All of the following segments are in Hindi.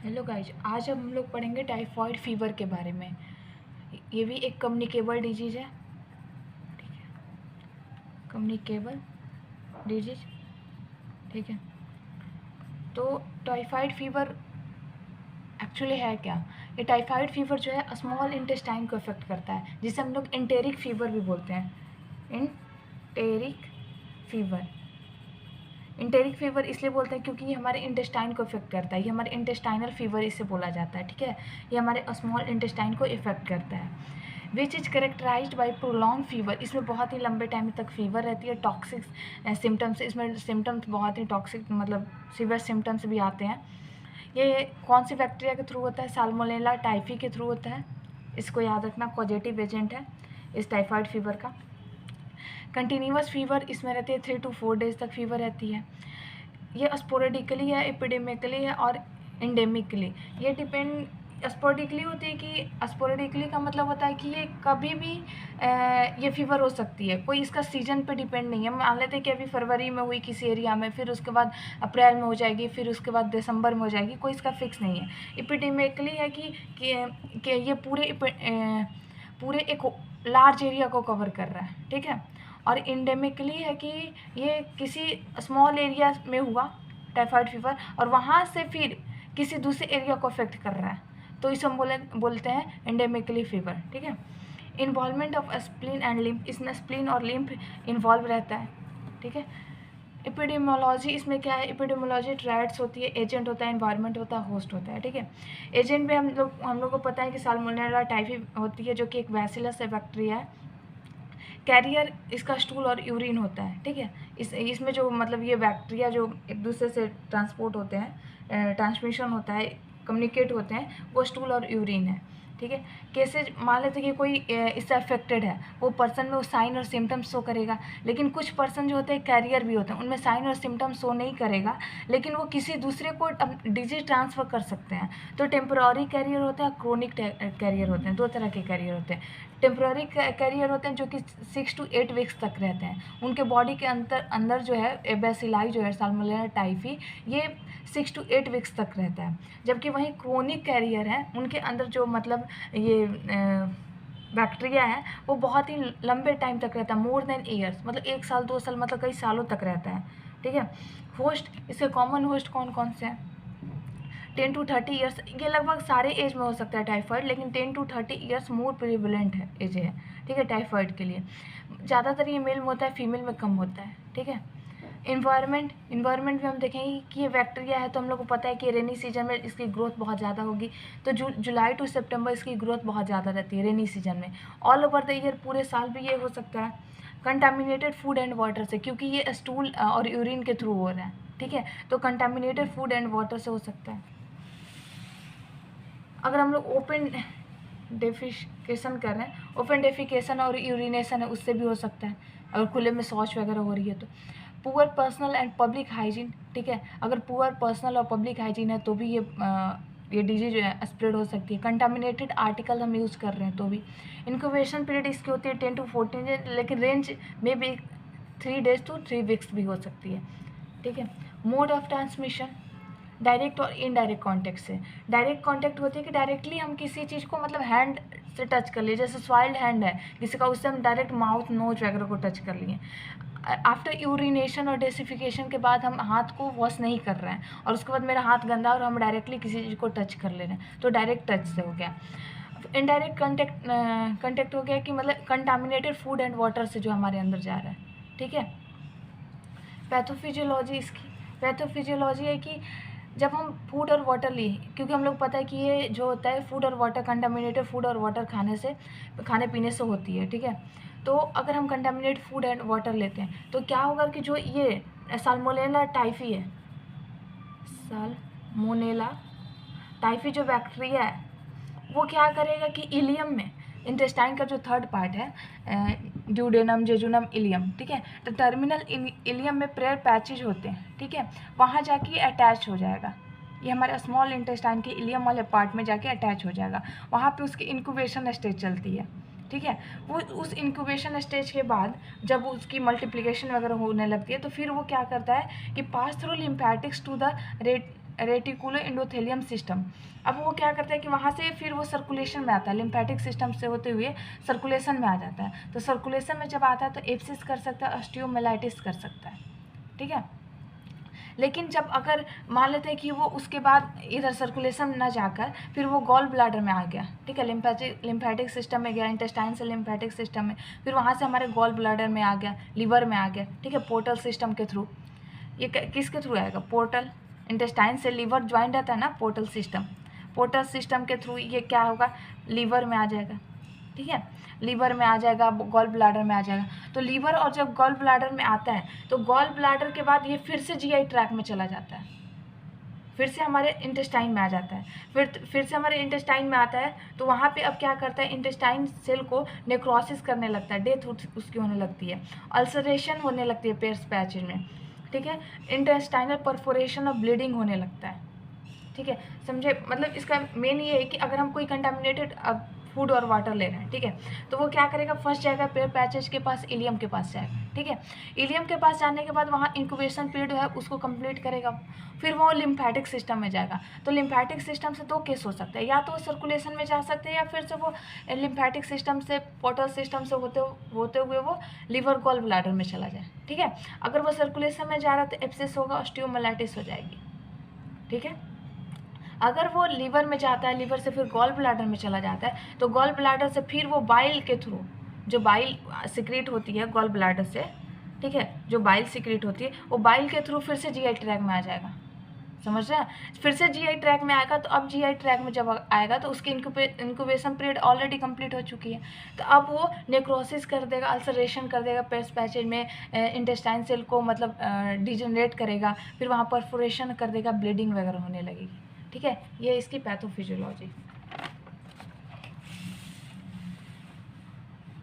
हेलो गाइज, आज हम लोग पढ़ेंगे टाइफॉइड फीवर के बारे में। ये भी एक कम्युनिकेबल डिजीज़ है। ठीक है, कम्युनिकेबल डिजीज। ठीक है, तो टाइफाइड फीवर एक्चुअली है क्या? ये टाइफाइड फीवर जो है स्मॉल इंटेस्टाइन को अफेक्ट करता है, जिसे हम लोग इंटेरिक फीवर भी बोलते हैं। इंटेरिक फीवर, इंटेरिक फीवर इसलिए बोलते हैं क्योंकि ये हमारे इंटेस्टाइन को इफेक्ट करता है। ये हमारे इंटेस्टाइनल फीवर इसे बोला जाता है। ठीक है, ये हमारे स्मॉल इंटेस्टाइन को इफेक्ट करता है। Which is characterised by prolong fever. इसमें बहुत ही लंबे टाइम तक फीवर रहती है। टॉक्सिक सिम्टम्स, इसमें सिम्टम्स बहुत ही टॉक्सिक मतलब सीवियर सिम्टम्स भी आते हैं। ये कौन सी बैक्टीरिया के थ्रू होता है? साल्मोनेला टाइफी के थ्रू होता है। इसको याद रखना, पॉजिटिव एजेंट है इस टाइफाइड फीवर का। कंटिन्यूस फीवर इसमें रहती है, 3 to 4 डेज तक फीवर रहती है। ये स्पोरेडिकली है, एपिडेमिकली है और इंडेमिकली। ये डिपेंड स्पोरेडिकली होती है कि स्पोरेडिकली का मतलब होता है कि ये कभी भी ये फीवर हो सकती है। कोई इसका सीजन पे डिपेंड नहीं है। मान लेते हैं कि अभी फरवरी में हुई किसी एरिया में, फिर उसके बाद अप्रैल में हो जाएगी, फिर उसके बाद दिसंबर में हो जाएगी। कोई इसका फिक्स नहीं है। एपिडेमिकली है कि ये पूरे एक लार्ज एरिया को कवर कर रहा है। ठीक है, और इंडेमिकली है कि ये किसी स्मॉल एरिया में हुआ टाइफाइड फीवर और वहाँ से फिर किसी दूसरे एरिया को अफेक्ट कर रहा है, तो इसे हम बोलते हैं इंडेमिकली फीवर। ठीक है, involvement of spleen and lymph, इसमें स्प्लीन और लिम्फ इन्वॉल्व रहता है। ठीक है, एपिडेमियोलॉजी इसमें क्या है? एपिडेमियोलॉजी ट्रायड्स होती है, एजेंट होता है, एनवायरनमेंट होता है, होस्ट होता है। ठीक है, एजेंट में हम लोग को पता है कि साल्मोनेला टाइफी होती है, जो कि एक बैसिलस बैक्टीरिया है। कैरियर इसका स्टूल और यूरिन होता है। ठीक है, इसमें जो मतलब ये बैक्टीरिया जो एक दूसरे से ट्रांसपोर्ट होते हैं, ट्रांसमिशन होता है, कम्युनिकेट होते हैं, वो स्टूल और यूरिन है। ठीक है, केसेज मान लेते हैं कि कोई इससे अफेक्टेड है, वो पर्सन में वो साइन और सिम्टम्स शो करेगा। लेकिन कुछ पर्सन जो होते हैं कैरियर भी होते हैं, उनमें साइन और सिम्टम्स शो नहीं करेगा, लेकिन वो किसी दूसरे को डिजीज ट्रांसफ़र कर सकते हैं। तो टेम्पोररी कैरियर होते हैं, क्रोनिक कैरियर होते हैं। दो तरह के कैरियर होते हैं। टेम्प्रेरी कैरियर होते हैं जो कि 6 to 8 वीक्स तक रहते हैं। उनके बॉडी के अंदर जो है बैसिलाई जो है साल्मोनेला टाइफी, ये 6 to 8 वीक्स तक रहता है। जबकि वहीं क्रोनिक कैरियर है, उनके अंदर जो मतलब ये बैक्टीरिया है वो बहुत ही लंबे टाइम तक रहता है, मोर देन ईयर्स, मतलब 1 साल 2 साल, मतलब कई सालों तक रहता है। ठीक है, होस्ट, इसके कॉमन होस्ट कौन कौन से हैं? 10 to 30 ईयर्स, ये लगभग सारे एज में हो सकता है टाइफाइड, लेकिन 10 to 30 ईयर्स मोर प्रिविलेंट है एज है। ठीक है, टाइफाइड के लिए ज़्यादातर ये मेल में होता है, फीमेल में कम होता है। ठीक है, इन्वायरमेंट में हम देखेंगे कि ये बैक्टीरिया है, तो हम लोग को पता है कि रेनी सीजन में इसकी ग्रोथ बहुत ज़्यादा होगी। तो जुलाई टू सितंबर इसकी ग्रोथ बहुत ज़्यादा रहती है रेनी सीजन में। ऑल ओवर द ईयर पूरे साल भी ये हो सकता है। कंटामिनेटेड फूड एंड वाटर से, क्योंकि ये स्टूल और यूरिन के थ्रू हो रहा है। ठीक है, तो कंटामिनेटेड फूड एंड वाटर से हो सकता है। अगर हम लोग ओपन डेफिकेशन कर रहे हैं, ओपन डेफिकेशन और यूरिनेशन है, उससे भी हो सकता है, अगर खुले में शौच वगैरह हो रही है तो। Poor personal and public hygiene, ठीक है, अगर पुअर पर्सनल और पब्लिक हाइजीन है तो भी ये डिजीज जो है स्प्रेड हो सकती है। कंटामिनेटेड आर्टिकल हम यूज़ कर रहे हैं तो भी। इंक्यूबेशन पीरियड इसकी होती है 10 to 14 डेज, लेकिन रेंज में भी 3 days to 3 weeks भी हो सकती है। ठीक है, मोड ऑफ ट्रांसमिशन डायरेक्ट और इनडायरेक्ट कॉन्टैक्ट से। डायरेक्ट कॉन्टैक्ट होती है कि डायरेक्टली हम किसी चीज़ को मतलब हैंड से टच कर लिए, जैसे सॉइल्ड हैंड है किसी का, उससे हम डायरेक्ट माउथ नोज वगैरह को टच कर लिए। आफ्टर यूरिनेशन और डेसिफिकेशन के बाद हम हाथ को वॉश नहीं कर रहे हैं और उसके बाद मेरा हाथ गंदा और हम डायरेक्टली किसी चीज़ को टच कर ले रहे हैं, तो डायरेक्ट टच से हो गया। इनडायरेक्ट कंटेक्ट हो गया कि मतलब कंटामिनेटेड फूड एंड वाटर से जो हमारे अंदर जा रहा है। ठीक है, पैथोफिजियोलॉजी इसकी, पैथोफिजियोलॉजी है कि जब हम फूड और वाटर लिए, क्योंकि हम लोग पता है कि ये जो होता है फूड और वाटर, कंटामिनेटेड फूड और वाटर खाने पीने से होती है। ठीक है, तो अगर हम कंटामिनेटेड फूड एंड वाटर लेते हैं तो क्या होगा कि जो ये साल्मोनेला टाइफी है, साल्मोनेला टाइफी जो बैक्टीरिया है, वो क्या करेगा कि इलियम में, इंटेस्टाइन का जो थर्ड पार्ट है, ड्यूडेनम, जेजुनम, इलियम, ठीक है, तो टर्मिनल इलियम में प्रेयर पैचेज होते हैं। ठीक है, वहाँ जाके अटैच हो जाएगा, ये हमारे स्मॉल इंटेस्टाइन के इलियम वाले पार्ट में जाके अटैच हो जाएगा। वहाँ पे उसकी इंक्यूबेशन स्टेज चलती है। ठीक है, वो उस इंक्यूबेशन स्टेज के बाद जब उसकी मल्टीप्लिकेशन वगैरह होने लगती है, तो फिर वो क्या करता है कि pass through lymphatics to the reticulo endothelium system. अब वो क्या करता है कि वहाँ से फिर वो सर्कुलेशन में आता है, लिम्फेटिक सिस्टम से होते हुए सर्कुलेशन में आ जाता है। तो सर्कुलेशन में जब आता है तो एब्सिस कर सकता है, ऑस्टियोमाइलाइटिस कर सकता है, ठीक है। लेकिन जब अगर मान लेते हैं कि वो उसके बाद इधर सर्कुलेशन ना जाकर फिर वो गॉल ब्लाडर में आ गया, ठीक है, लिम्फेटिक सिस्टम में गया, इंटेस्टाइन से लिम्फेटिक सिस्टम में, फिर वहाँ से हमारे गॉल ब्लाडर में आ गया, लीवर में आ गया, ठीक है, पोर्टल सिस्टम के थ्रू। ये किसके थ्रू आएगा? पोर्टल, इंटेस्टाइन से लीवर ज्वाइन रहता है ना, पोर्टल सिस्टम के थ्रू ये क्या होगा? लीवर में आ जाएगा, ठीक है, लीवर में आ जाएगा, गॉल ब्लाडर में आ जाएगा। तो लीवर और जब गॉल ब्लाडर में आता है तो गॉल ब्लाडर के बाद ये फिर से जीआई ट्रैक में चला जाता है, फिर से हमारे इंटेस्टाइन में आ जाता है, फिर से हमारे इंटेस्टाइन में आता है। तो वहाँ पे अब क्या करता है, इंटेस्टाइन सेल को नेक्रोसिस करने लगता है, डेथ उसकी होने लगती है, अल्सरेशन होने लगती है पेयर्स पैचेज में, ठीक है, इंटेस्टाइनल परफोरेशन और ब्लीडिंग होने लगता है, ठीक है, समझे? मतलब इसका मेन ये है कि अगर हम कोई कंटामिनेटेड फूड और वाटर ले रहे हैं, ठीक है, तो वो क्या करेगा? फर्स्ट जाएगा पेयर पैचेज के पास, इलियम के पास जाएगा, ठीक है, इलियम के पास जाने के बाद वहाँ इंक्यूबेशन पीरियड है उसको कंप्लीट करेगा, फिर वो लिम्फेटिक सिस्टम में जाएगा। तो लिम्फेटिक सिस्टम से 2 केस हो सकते हैं, या तो वो सर्कुलेशन में जा सकते हैं या फिर से वो लिम्फेटिक सिस्टम से, पोर्टल सिस्टम से होते हुए वो लिवर गॉल ब्लैडर में चला जाए, ठीक है। अगर वो सर्कुलेशन में जा रहा है तो एब्सेस होगा, ऑस्टियोमाइलाइटिस हो जाएगी, ठीक है। अगर वो लीवर में जाता है, लीवर से फिर गॉल ब्लैडर में चला जाता है, तो गॉल ब्लैडर से फिर वो बाइल के थ्रू, जो बाइल सिक्रीट होती है गॉल ब्लैडर से, ठीक है, जो बाइल सिक्रीट होती है वो बाइल के थ्रू फिर से जीआई ट्रैक में आ जाएगा, समझ रहे हैं? फिर से जीआई ट्रैक में आएगा। तो अब जीआई ट्रैक में जब आएगा तो उसकी इंक्यूबेशन पीरियड ऑलरेडी कंप्लीट हो चुकी है, तो अब वो नेक्रोसिस कर देगा, अल्सरेशन कर देगा पेयर्स पैचेज में, इंटेस्टाइन सेल को मतलब डिजनरेट करेगा, फिर वहाँ परफोरेशन कर देगा, ब्लीडिंग वगैरह होने लगेगी, ठीक है। ये इसकी पैथोफिजियोलॉजी।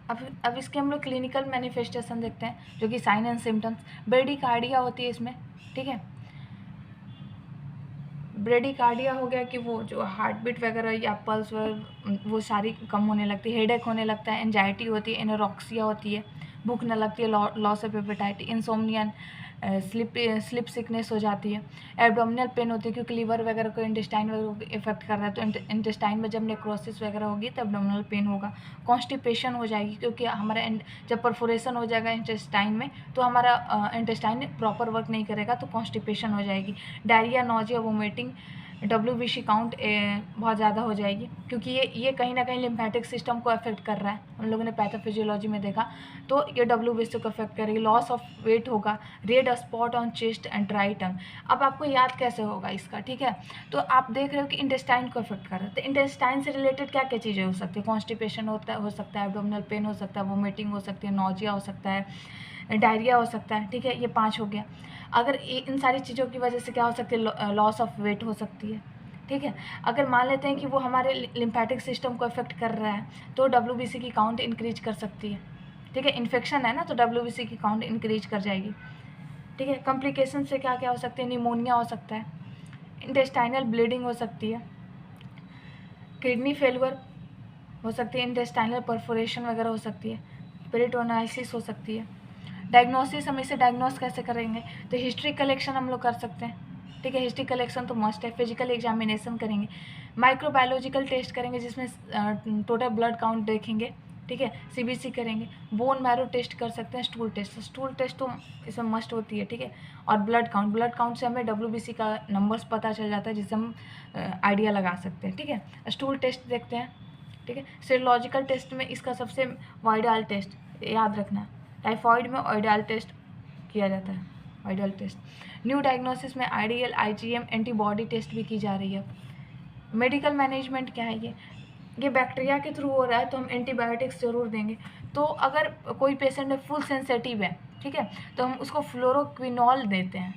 अब इसके हम लोग क्लिनिकल मैनिफेस्टेशन देखते हैं, जो कि साइन एंड सिम्टम्स। ब्रेडिकार्डिया होती है इसमें, ठीक है, ब्रेडिकार्डिया हो गया कि वो जो हार्ट बीट वगैरह या पल्स वो सारी कम होने लगती है, हेडेक होने लगता है, एंजाइटी होती है, एनोरेक्सिया होती है, भूख न लगती है, loss of appetite, insomnia, slip sickness हो जाती है, एब्डोमिनल पेन होती है क्योंकि लीवर वगैरह को, इंटेस्टाइन वगैरह को इफेक्ट कर रहा है, तो इंटेस्टाइन में जब नेक्रोसिस वगैरह होगी तो एब्डोमिनल पेन होगा, कॉन्स्टिपेशन हो जाएगी क्योंकि हमारा जब परफोरेशन हो जाएगा इंटेस्टाइन में तो हमारा इंटेस्टाइन प्रॉपर वर्क नहीं करेगा, तो कॉन्स्टिपेशन हो जाएगी, diarrhoea, nausea, vomiting, WBC count बहुत ज़्यादा हो जाएगी क्योंकि ये कहीं ना कहीं लिम्फेटिक सिस्टम को अफेक्ट कर रहा है, हम लोगों ने पैथोफिजियोलॉजी में देखा, तो ये WBC को अफेक्ट करेगी, लॉस ऑफ वेट होगा, red spot on chest and dry tongue. अब आपको याद कैसे होगा इसका, ठीक है, तो आप देख रहे हो कि इंटेस्टाइन को अफेक्ट कर रहा है, तो इंटेस्टाइन से रिलेटेड क्या क्या चीज़ें हो सकती है? कॉन्स्टिपेशन हो सकता है, एब्डोमिनल पेन हो सकता है, वोमिटिंग हो सकती है, नोजिया हो सकता है, डायरिया हो सकता है, ठीक है, ये 5 हो गया। अगर इन सारी चीज़ों की वजह से क्या हो सकती है? लॉस ऑफ वेट हो सकती है, ठीक है। अगर मान लेते हैं कि वो हमारे लिम्फेटिक सिस्टम को अफेक्ट कर रहा है तो WBC की काउंट इंक्रीज कर सकती है, ठीक है, इन्फेक्शन है ना तो WBC की काउंट इंक्रीज कर जाएगी, ठीक है। कॉम्प्लिकेशन से क्या क्या हो सकते हैं? निमोनिया हो सकता है, इंटेस्टाइनल ब्लीडिंग हो सकती है, किडनी फेलियर हो सकती है, इंटेस्टाइनल परफोरेशन वगैरह हो सकती है, पेरिटोनाइसिस हो सकती है। डायग्नोसिस, हम इसे डायग्नोस कैसे करेंगे? तो हिस्ट्री कलेक्शन हम लोग कर सकते हैं, ठीक है, हिस्ट्री कलेक्शन तो मस्ट है। फिजिकल एग्जामिनेशन करेंगे, माइक्रोबायोलॉजिकल टेस्ट करेंगे जिसमें टोटल ब्लड काउंट देखेंगे, ठीक है, CBC करेंगे, बोन मैरो टेस्ट कर सकते हैं, स्टूल टेस्ट तो इसमें मस्ट होती है, ठीक है, और ब्लड काउंट से हमें WBC का नंबर्स पता चल जाता है जिससे हम आइडिया लगा सकते हैं, ठीक है। स्टूल टेस्ट देखते हैं, ठीक है। सीरोलॉजिकल टेस्ट में इसका सबसे वाइडाल टेस्ट याद रखना, टाइफॉइड में ऑइडाल टेस्ट किया जाता है, ऑइडल टेस्ट। न्यू डायग्नोसिस में IDL, IgM एंटीबॉडी टेस्ट भी की जा रही है। मेडिकल मैनेजमेंट क्या है? ये बैक्टीरिया के थ्रू हो रहा है तो हम एंटीबायोटिक्स ज़रूर देंगे। तो अगर कोई पेशेंट है फुल सेंसिटिव है, ठीक है, तो हम उसको फ्लोरोक्विनोल देते हैं,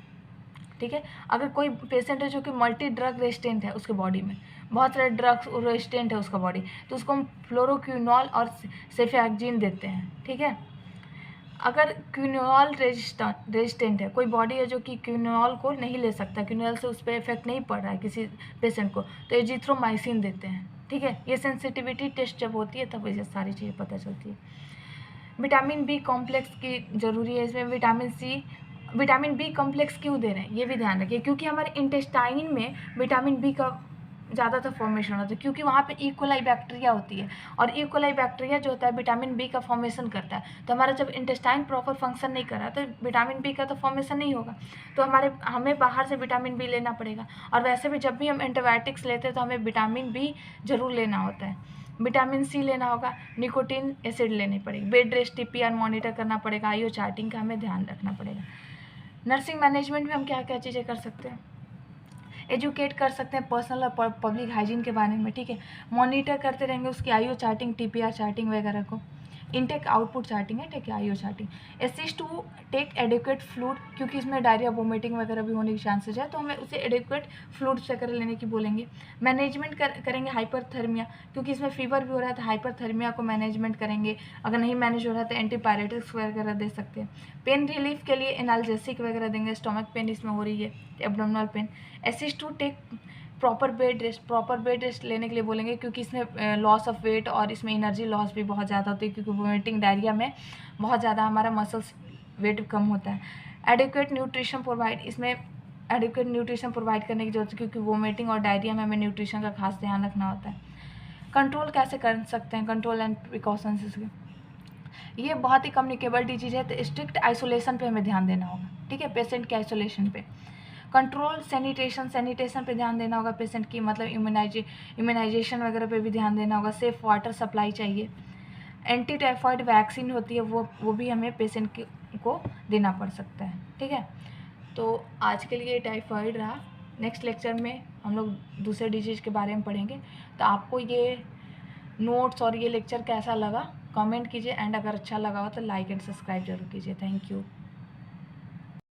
ठीक है। अगर कोई पेशेंट है जो कि मल्टी ड्रग रेजिस्टेंट है, उसके बॉडी में बहुत सारे ड्रग्स रेजिस्टेंट है उसका बॉडी, तो उसको हम फ्लोरोक्विनोल और सेफेक्जिन देते हैं, ठीक है। अगर क्विनोल रेजिस्टेंट है, कोई बॉडी है जो कि क्विनोल को नहीं ले सकता, क्विनोल से उस पर इफेक्ट नहीं पड़ रहा है किसी पेशेंट को, तो एजिथ्रोमाइसिन देते हैं, ठीक है। ये सेंसिटिविटी टेस्ट जब होती है तब ये सारी चीज़ें पता चलती है। विटामिन B कॉम्प्लेक्स की ज़रूरी है इसमें, vitamin C vitamin B complex क्यों दे रहे हैं ये भी ध्यान रखिए, क्योंकि हमारे इंटेस्टाइन में विटामिन बी का ज़्यादातर फॉर्मेशन होता है, क्योंकि वहाँ पे इकोलाई बैक्टीरिया होती है, और इकोलाई बैक्टीरिया जो होता है विटामिन बी का फॉर्मेशन करता है। तो हमारा जब इंटेस्टाइन प्रॉपर फंक्शन नहीं कर रहा तो विटामिन बी का तो फॉर्मेशन नहीं होगा, तो हमें बाहर से विटामिन बी लेना पड़ेगा। और वैसे भी जब भी हम एंटीबायोटिक्स लेते हैं तो हमें विटामिन बी जरूर लेना होता है, विटामिन सी लेना होगा, निकोटीन एसिड लेनी पड़ेगी, बेड रेस्ट टीपीआर मॉनिटर करना पड़ेगा, आईओ चार्टिंग का हमें ध्यान रखना पड़ेगा। नर्सिंग मैनेजमेंट में हम क्या क्या चीज़ें कर सकते हैं, एजुकेट कर सकते हैं पर्सनल और पब्लिक हाइजीन के बारे में, ठीक है। मॉनिटर करते रहेंगे उसकी आईओ चार्टिंग, टीपीआर चार्टिंग वगैरह को। इनटेक आउटपुट चार्टिंग है, ठीक है, IO charting. Assist to take adequate fluid, क्योंकि इसमें डायरिया वोमिटिंग वगैरह भी होने के चांसेज है, तो हमें उसे एडिक्वेट फ्लूइड्स वगैरह लेने की बोलेंगे। मैनेजमेंट करेंगे हाइपरथर्मिया, क्योंकि इसमें फीवर भी हो रहा है तो हाइपरथर्मिया को मैनेजमेंट करेंगे। अगर नहीं मैनेज हो रहा है तो एंटीपायरेटिक्स वगैरह दे सकते हैं। पेन रिलीफ के लिए एनाल्जेसिक वगैरह देंगे, स्टमक पेन इसमें हो रही है, abdominal pain. Assist to take proper bed rest लेने के लिए बोलेंगे, क्योंकि इसमें लॉस ऑफ वेट और इसमें एनर्जी लॉस भी बहुत ज़्यादा होती है, क्योंकि वोमिटिंग डायरिया में बहुत ज़्यादा हमारा मसल्स वेट कम होता है। एडिक्वेट न्यूट्रिशन प्रोवाइड, इसमें एडिक्वेट न्यूट्रिशन प्रोवाइड करने की जरूरत है, क्योंकि वोमिटिंग और डायरिया में हमें न्यूट्रिशन का खास ध्यान रखना होता है। कंट्रोल कैसे कर सकते हैं, कंट्रोल एंड प्रिकॉशंस इसके, ये बहुत ही कम्युनिकेबल डिजीज है, तो स्ट्रिक्ट आइसोलेशन पे हमें ध्यान देना होगा, ठीक है, पेशेंट के आइसोलेशन पे। कंट्रोल सैनिटेशन पे ध्यान देना होगा पेशेंट की, मतलब इम्यूनाइजेशन वगैरह पे भी ध्यान देना होगा। सेफ वाटर सप्लाई चाहिए। एंटी टाइफाइड वैक्सीन होती है वो भी हमें पेशेंट को देना पड़ सकता है, ठीक है। तो आज के लिए टाइफाइड रहा, नेक्स्ट लेक्चर में हम लोग दूसरे डिजीज़ के बारे में पढ़ेंगे। तो आपको ये नोट्स और ये लेक्चर कैसा लगा कमेंट कीजिए, एंड अगर अच्छा लगा हो तो लाइक एंड सब्सक्राइब जरूर कीजिए। Thank you.